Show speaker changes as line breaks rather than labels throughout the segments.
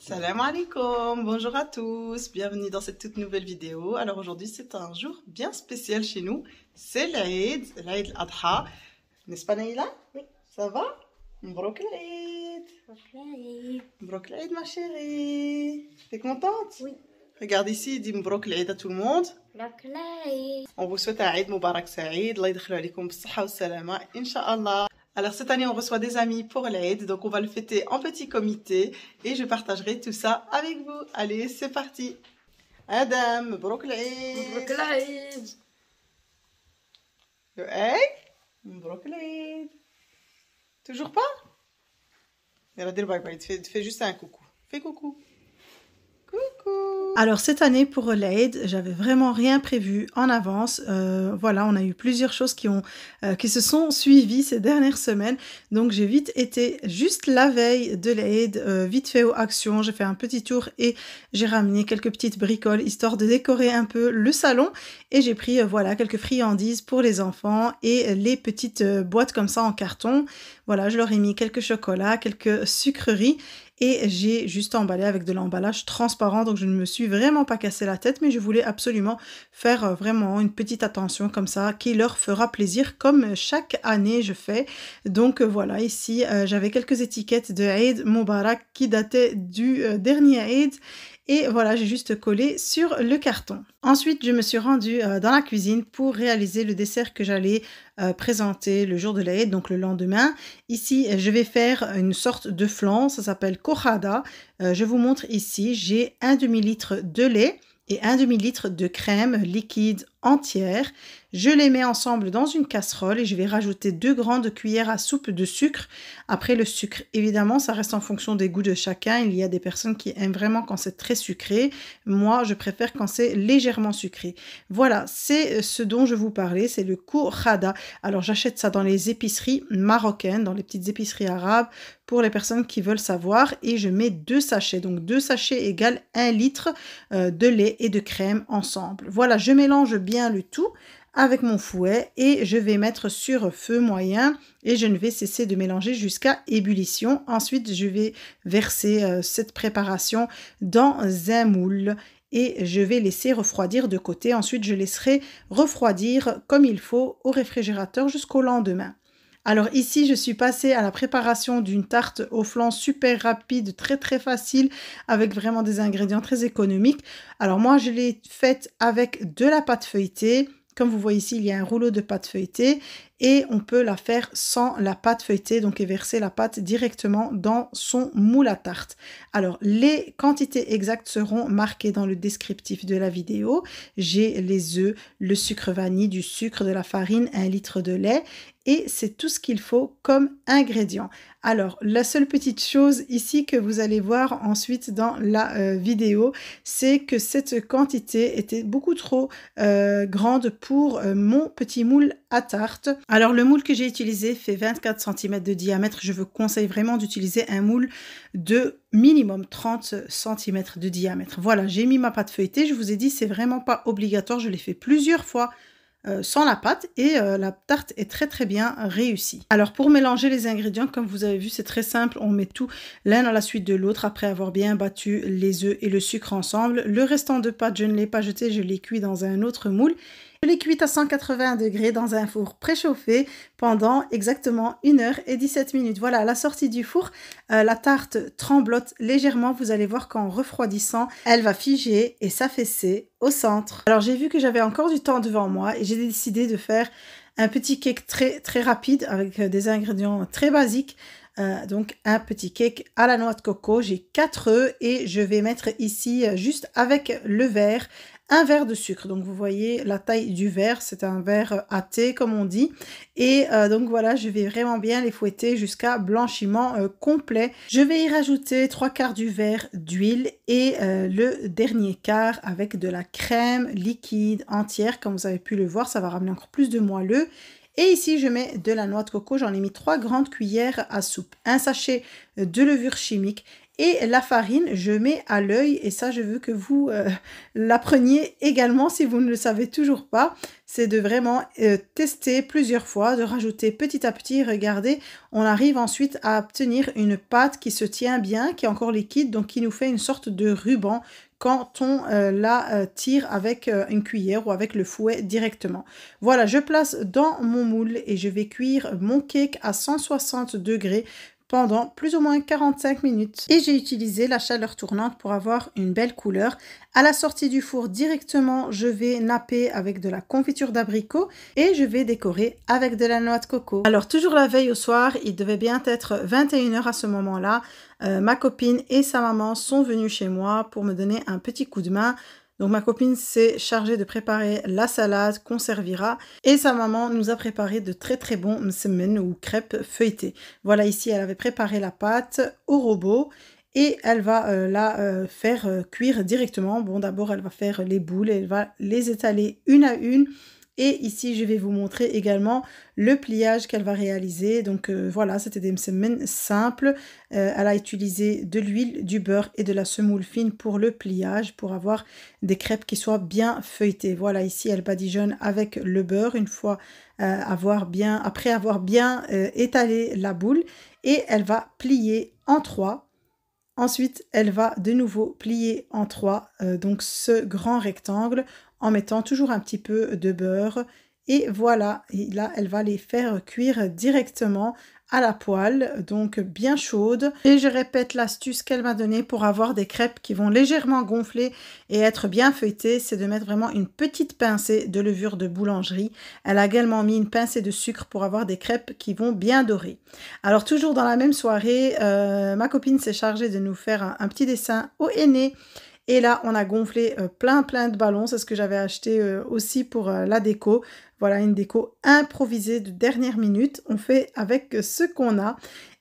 Salam alaikum, bonjour à tous, bienvenue dans cette toute nouvelle vidéo. Alors aujourd'hui c'est un jour bien spécial chez nous, c'est l'Aïd al-Adha. N'est-ce pas Naïla?
Oui.
Ça va? Mbrouk l'Aïd. Mbrouk l'Aïd ma chérie. T'es contente?
Oui.
Regarde ici, il dit Mbrouk l'Aïd à tout le monde. On vous souhaite un Aïd Moubarak Saïd, Allah yadkhilou alaykoum bis-sahha wa salama, Inch'Allah. Alors cette année on reçoit des amis pour l'Aïd, donc on va le fêter en petit comité et je partagerai tout ça avec vous. Allez, c'est parti. Adam, Mbrouk l'Aïd. Hey, Mbrouk l'Aïd. Toujours pas? Yalla dir bye bye, fais juste un coucou. Fais coucou. Coucou. Alors cette année pour l'Aïd, j'avais vraiment rien prévu en avance. Voilà, on a eu plusieurs choses qui se sont suivies ces dernières semaines. Donc j'ai vite été juste la veille de l'Aïd, vite fait aux actions. J'ai fait un petit tour et j'ai ramené quelques petites bricoles histoire de décorer un peu le salon. Et j'ai pris voilà quelques friandises pour les enfants et les petites boîtes comme ça en carton. Voilà, je leur ai mis quelques chocolats, quelques sucreries. Et j'ai juste emballé avec de l'emballage transparent, donc je ne me suis vraiment pas cassé la tête, mais je voulais absolument faire vraiment une petite attention comme ça, qui leur fera plaisir, comme chaque année je fais. Donc voilà, ici j'avais quelques étiquettes de Eid Moubarak qui dataient du dernier Eid. Et voilà, j'ai juste collé sur le carton. Ensuite, je me suis rendue dans la cuisine pour réaliser le dessert que j'allais présenter le jour de l'Aïd, donc le lendemain. Ici, je vais faire une sorte de flan, ça s'appelle kohada. Je vous montre ici, j'ai un demi-litre de lait et un demi-litre de crème liquide entière. Je les mets ensemble dans une casserole et je vais rajouter 2 grandes cuillères à soupe de sucre. Après le sucre, évidemment, ça reste en fonction des goûts de chacun. Il y a des personnes qui aiment vraiment quand c'est très sucré. Moi, je préfère quand c'est légèrement sucré. Voilà, c'est ce dont je vous parlais, c'est le kohada. Alors, j'achète ça dans les épiceries marocaines, dans les petites épiceries arabes, pour les personnes qui veulent savoir. Et je mets 2 sachets. Donc, 2 sachets égale 1 litre de lait et de crème ensemble. Voilà, je mélange bien le tout avec mon fouet et je vais mettre sur feu moyen et je ne vais cesser de mélanger jusqu'à ébullition. Ensuite, je vais verser cette préparation dans un moule et je vais laisser refroidir de côté. Ensuite, je laisserai refroidir comme il faut au réfrigérateur jusqu'au lendemain. Alors ici, je suis passée à la préparation d'une tarte au flan super rapide, très très facile, avec vraiment des ingrédients très économiques. Alors moi, je l'ai faite avec de la pâte feuilletée. Comme vous voyez ici, il y a un rouleau de pâte feuilletée et on peut la faire sans la pâte feuilletée, donc et verser la pâte directement dans son moule à tarte. Alors, les quantités exactes seront marquées dans le descriptif de la vidéo. J'ai les œufs, le sucre vanille, du sucre, de la farine, 1 litre de lait et c'est tout ce qu'il faut comme ingrédient. Alors, la seule petite chose ici que vous allez voir ensuite dans la vidéo, c'est que cette quantité était beaucoup trop grande pour mon petit moule à tarte. Alors, le moule que j'ai utilisé fait 24 cm de diamètre. Je vous conseille vraiment d'utiliser un moule de minimum 30 cm de diamètre. Voilà, j'ai mis ma pâte feuilletée. Je vous ai dit, c'est vraiment pas obligatoire. Je l'ai fait plusieurs fois sans la pâte et la tarte est très très bien réussie. Alors pour mélanger les ingrédients, comme vous avez vu, c'est très simple. On met tout l'un à la suite de l'autre après avoir bien battu les œufs et le sucre ensemble. Le restant de pâte, je ne l'ai pas jeté, je l'ai cuit dans un autre moule. Je l'ai cuite à 180 degrés dans un four préchauffé pendant exactement 1h17 minutes. Voilà, à la sortie du four, la tarte tremblote légèrement. Vous allez voir qu'en refroidissant, elle va figer et s'affaisser au centre. Alors, j'ai vu que j'avais encore du temps devant moi et j'ai décidé de faire un petit cake très, très rapide avec des ingrédients très basiques. Donc un petit cake à la noix de coco. J'ai 4 œufs et je vais mettre ici juste avec le verre un verre de sucre. Donc vous voyez la taille du verre, c'est un verre à thé comme on dit. Et donc voilà, je vais vraiment bien les fouetter jusqu'à blanchiment complet. Je vais y rajouter 3/4 du verre d'huile et le dernier quart avec de la crème liquide entière. Comme vous avez pu le voir, ça va ramener encore plus de moelleux. Et ici, je mets de la noix de coco. J'en ai mis 3 grandes cuillères à soupe. Un sachet de levure chimique Et la farine, je mets à l'œil et ça, je veux que vous l'appreniez également si vous ne le savez toujours pas. C'est de vraiment tester plusieurs fois, de rajouter petit à petit. Regardez, on arrive ensuite à obtenir une pâte qui se tient bien, qui est encore liquide, donc qui nous fait une sorte de ruban quand on la tire avec une cuillère ou avec le fouet directement. Voilà, je place dans mon moule et je vais cuire mon cake à 160 degrés pendant plus ou moins 45 minutes. Et j'ai utilisé la chaleur tournante pour avoir une belle couleur. À la sortie du four directement, je vais napper avec de la confiture d'abricot et je vais décorer avec de la noix de coco. Alors toujours la veille au soir, il devait bien être 21 h à ce moment-là. Ma copine et sa maman sont venues chez moi pour me donner un petit coup de main. Donc ma copine s'est chargée de préparer la salade qu'on servira et sa maman nous a préparé de très très bons msemen ou crêpes feuilletées. Voilà, ici elle avait préparé la pâte au robot et elle va la faire cuire directement. Bon, d'abord elle va faire les boules, elle va les étaler une à une. Et ici, je vais vous montrer également le pliage qu'elle va réaliser. Donc voilà, c'était des msemen simples. Elle a utilisé de l'huile, du beurre et de la semoule fine pour le pliage, pour avoir des crêpes qui soient bien feuilletées. Voilà, ici, elle badigeonne avec le beurre une fois après avoir bien étalé la boule. Et elle va plier en trois. Ensuite, elle va de nouveau plier en trois, donc ce grand rectangle, en mettant toujours un petit peu de beurre. Et voilà, et là, elle va les faire cuire directement à la poêle, donc bien chaude. Et je répète l'astuce qu'elle m'a donnée pour avoir des crêpes qui vont légèrement gonfler et être bien feuilletées, c'est de mettre vraiment une petite pincée de levure de boulangerie. Elle a également mis une pincée de sucre pour avoir des crêpes qui vont bien dorer. Alors toujours dans la même soirée, ma copine s'est chargée de nous faire un petit dessin au henné. Et là, on a gonflé plein de ballons. C'est ce que j'avais acheté aussi pour la déco. Voilà, une déco improvisée de dernière minute. On fait avec ce qu'on a.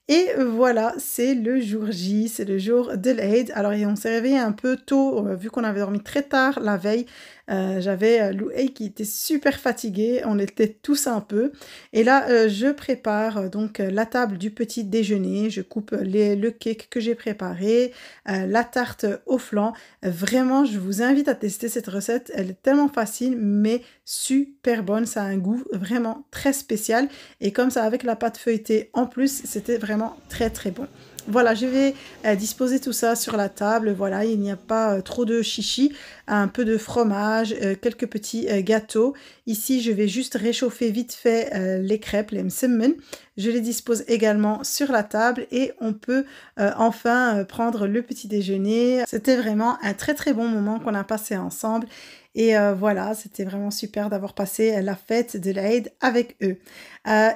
Et voilà, c'est le jour J, c'est le jour de l'Aïd. Alors, on s'est réveillé un peu tôt, vu qu'on avait dormi très tard la veille. J'avais Loué qui était super fatigué, on était tous un peu. Et là, je prépare donc la table du petit déjeuner. Je coupe le cake que j'ai préparé, la tarte au flan. Vraiment, je vous invite à tester cette recette. Elle est tellement facile, mais super bonne. Ça a un goût vraiment très spécial. Et comme ça, avec la pâte feuilletée en plus, c'était vraiment très très bon. Voilà, je vais disposer tout ça sur la table. Voilà, il n'y a pas trop de chichi, un peu de fromage, quelques petits gâteaux. Ici, je vais juste réchauffer vite fait les crêpes, les msemen. Je les dispose également sur la table et on peut enfin prendre le petit déjeuner. C'était vraiment un très très bon moment qu'on a passé ensemble. Et voilà, c'était vraiment super d'avoir passé la fête de l'Aïd avec eux.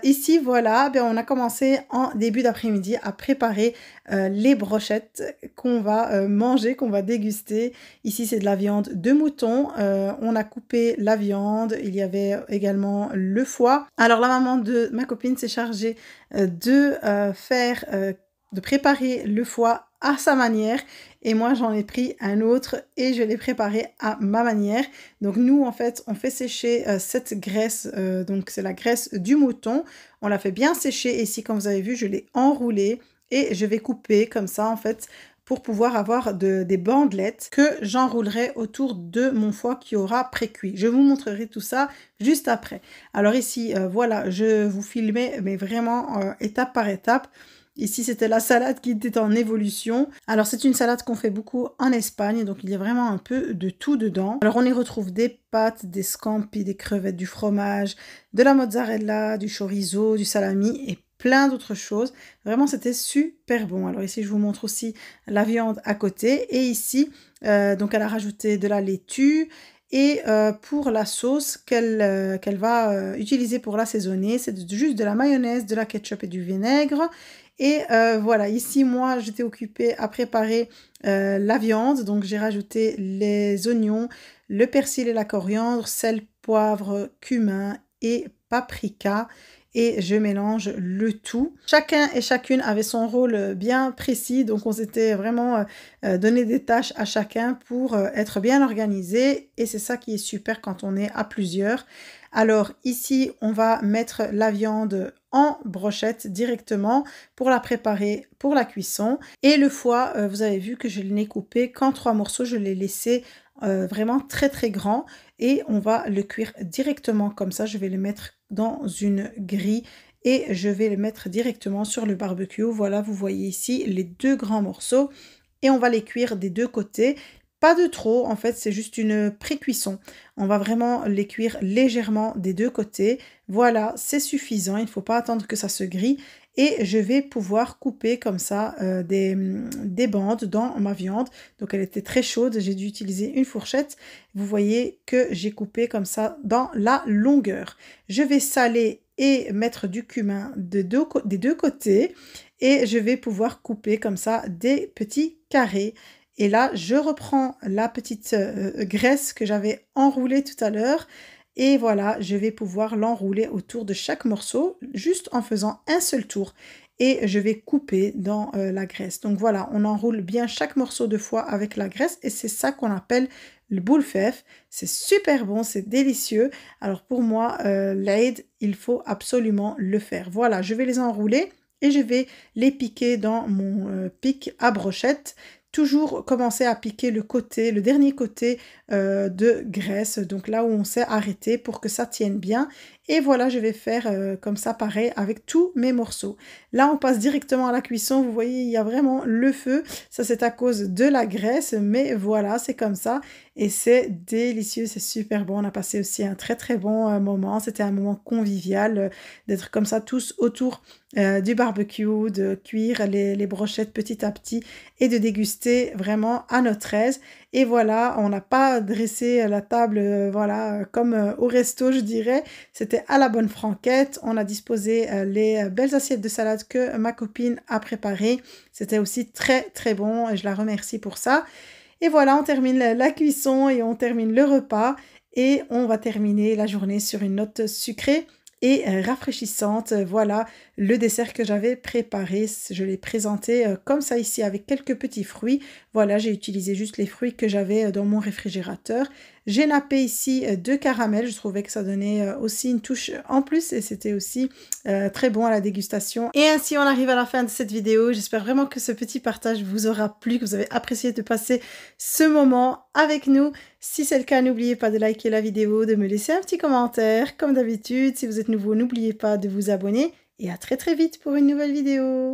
Ici, voilà, on a commencé en début d'après-midi à préparer les brochettes qu'on va manger, qu'on va déguster. Ici, c'est de la viande de mouton. On a coupé la viande. Il y avait également le foie. Alors, la maman de ma copine s'est chargée de préparer le foie à sa manière et moi j'en ai pris un autre et je l'ai préparé à ma manière. Donc nous en fait on fait sécher cette graisse, donc c'est la graisse du mouton, on la fait bien sécher et ici comme vous avez vu je l'ai enroulée et je vais couper comme ça en fait pour pouvoir avoir des bandelettes que j'enroulerai autour de mon foie qui aura pré-cuit. Je vous montrerai tout ça juste après. Alors ici voilà, je vous filmais mais vraiment étape par étape. Ici, c'était la salade qui était en évolution. Alors, c'est une salade qu'on fait beaucoup en Espagne, donc il y a vraiment un peu de tout dedans. Alors, on y retrouve des pâtes, des scampi, des crevettes, du fromage, de la mozzarella, du chorizo, du salami et plein d'autres choses. Vraiment, c'était super bon. Alors ici, je vous montre aussi la viande à côté. Et ici, donc elle a rajouté de la laitue. Et pour la sauce qu'elle va utiliser pour l'assaisonner, c'est juste de la mayonnaise, de la ketchup et du vinaigre. Et voilà, ici, moi, j'étais occupée à préparer la viande. Donc, j'ai rajouté les oignons, le persil et la coriandre, sel, poivre, cumin et paprika. Et je mélange le tout. Chacun et chacune avait son rôle bien précis. Donc, on s'était vraiment donné des tâches à chacun pour être bien organisé. Et c'est ça qui est super quand on est à plusieurs. Alors, ici, on va mettre la viande en brochette directement pour la préparer pour la cuisson. Et le foie, vous avez vu que je l'ai coupé qu'en 3 morceaux, je l'ai laissé vraiment très très grand et on va le cuire directement comme ça. Je vais le mettre dans une grille et je vais le mettre directement sur le barbecue. Voilà, vous voyez ici les 2 grands morceaux et on va les cuire des 2 côtés. Pas de trop, en fait, c'est juste une pré-cuisson. On va vraiment les cuire légèrement des 2 côtés. Voilà, c'est suffisant, il ne faut pas attendre que ça se grille. Et je vais pouvoir couper comme ça des bandes dans ma viande. Donc elle était très chaude, j'ai dû utiliser une fourchette. Vous voyez que j'ai coupé comme ça dans la longueur. Je vais saler et mettre du cumin des 2 côtés. Et je vais pouvoir couper comme ça des petits carrés. Et là, je reprends la petite graisse que j'avais enroulée tout à l'heure. Et voilà, je vais pouvoir l'enrouler autour de chaque morceau, juste en faisant un seul tour. Et je vais couper dans la graisse. Donc voilà, on enroule bien chaque morceau de foie avec la graisse. Et c'est ça qu'on appelle le boulfef. C'est super bon, c'est délicieux. Alors pour moi, l'Aïd, il faut absolument le faire. Voilà, je vais les enrouler et je vais les piquer dans mon pic à brochette. Toujours commencer à piquer le dernier côté de graisse, donc là où on s'est arrêté pour que ça tienne bien. Et voilà, je vais faire comme ça pareil avec tous mes morceaux. Là, on passe directement à la cuisson. Vous voyez, il y a vraiment le feu. Ça, c'est à cause de la graisse, mais voilà, c'est comme ça. Et c'est délicieux, c'est super bon. On a passé aussi un très très bon moment. C'était un moment convivial d'être comme ça tous autour du barbecue, de cuire les brochettes petit à petit et de déguster vraiment à notre aise. Et voilà, on n'a pas dressé la table voilà, comme au resto, je dirais. C'était à la bonne franquette. On a disposé les belles assiettes de salade que ma copine a préparées. C'était aussi très très bon et je la remercie pour ça. Et voilà, on termine la cuisson et on termine le repas. Et on va terminer la journée sur une note sucrée et rafraîchissante. Voilà le dessert que j'avais préparé. Je l'ai présenté comme ça ici avec quelques petits fruits. Voilà, j'ai utilisé juste les fruits que j'avais dans mon réfrigérateur. J'ai nappé ici 2 caramels. Je trouvais que ça donnait aussi une touche en plus et c'était aussi très bon à la dégustation. Et ainsi, on arrive à la fin de cette vidéo. J'espère vraiment que ce petit partage vous aura plu, que vous avez apprécié de passer ce moment avec nous. Si c'est le cas, n'oubliez pas de liker la vidéo, de me laisser un petit commentaire. Comme d'habitude, si vous êtes nouveau, n'oubliez pas de vous abonner. Et à très très vite pour une nouvelle vidéo.